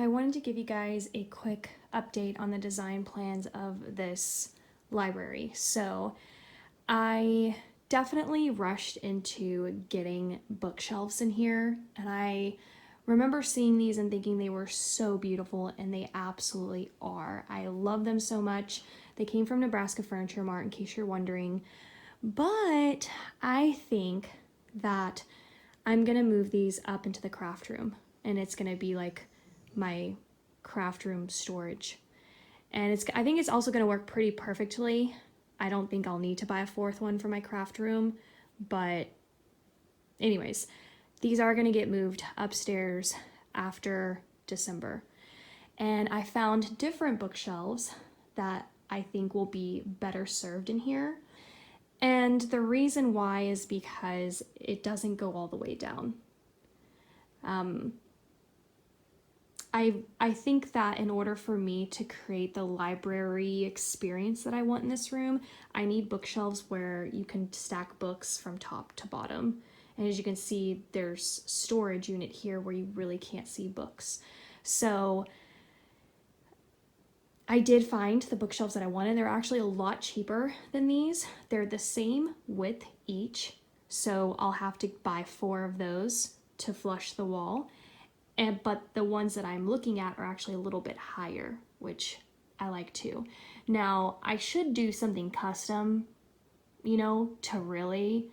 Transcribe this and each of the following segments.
I wanted to give you guys a quick update on the design plans of this library. So I definitely rushed into getting bookshelves in here, and I remember seeing these and thinking they were so beautiful, and they absolutely are. I love them so much. They came from Nebraska Furniture Mart, in case you're wondering. But I think that I'm gonna move these up into the craft room, and it's gonna be like my craft room storage. And I think it's also gonna work pretty perfectly. I don't think I'll need to buy a fourth one for my craft room, but anyways, these are gonna get moved upstairs after December. And I found different bookshelves that I think will be better served in here. And the reason why is because it doesn't go all the way down. I think that in order for me to create the library experience that I want in this room, I need bookshelves where you can stack books from top to bottom. And as you can see, there's storage unit here where you really can't see books. So I did find the bookshelves that I wanted. They're actually a lot cheaper than these. They're the same width each, so I'll have to buy 4 of those to flush the wall. But the ones that I'm looking at are actually a little bit higher, which I like too. Now, I should do something custom, you know, to really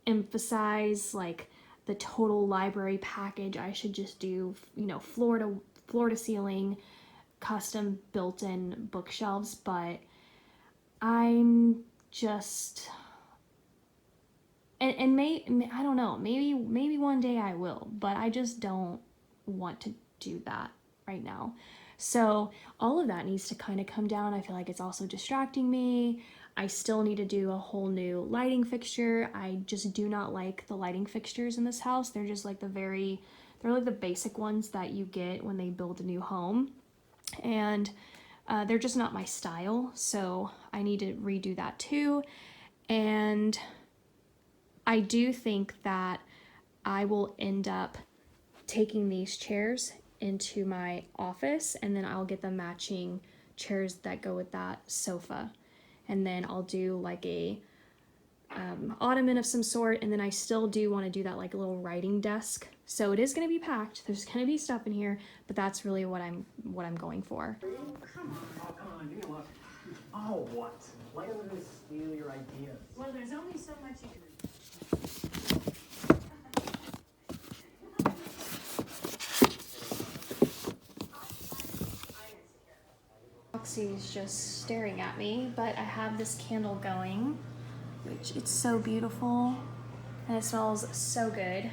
emphasize like the total library package. I should just do, you know, floor to ceiling, custom built-in bookshelves, but I'm just I don't know, maybe one day I will, but I just don't want to do that right now. So all of that needs to kind of come down. I feel like it's also distracting me. I still need to do a whole new lighting fixture. I just do not like the lighting fixtures in this house. They're just like they're like the basic ones that you get when they build a new home. And they're just not my style, so I need to redo that too. And I do think that I will end up taking these chairs into my office, and then I'll get the matching chairs that go with that sofa, and then I'll do like a ottoman of some sort, and then I still do want to do that like a little writing desk. So it is going to be packed. There's going to be stuff in here, but that's really what I'm going for. Come on, you know what? Oh, what? Why am I going to steal your ideas? Well, there's only so much you can do. Roxy's just staring at me, but I have this candle going, which it's so beautiful and it smells so good.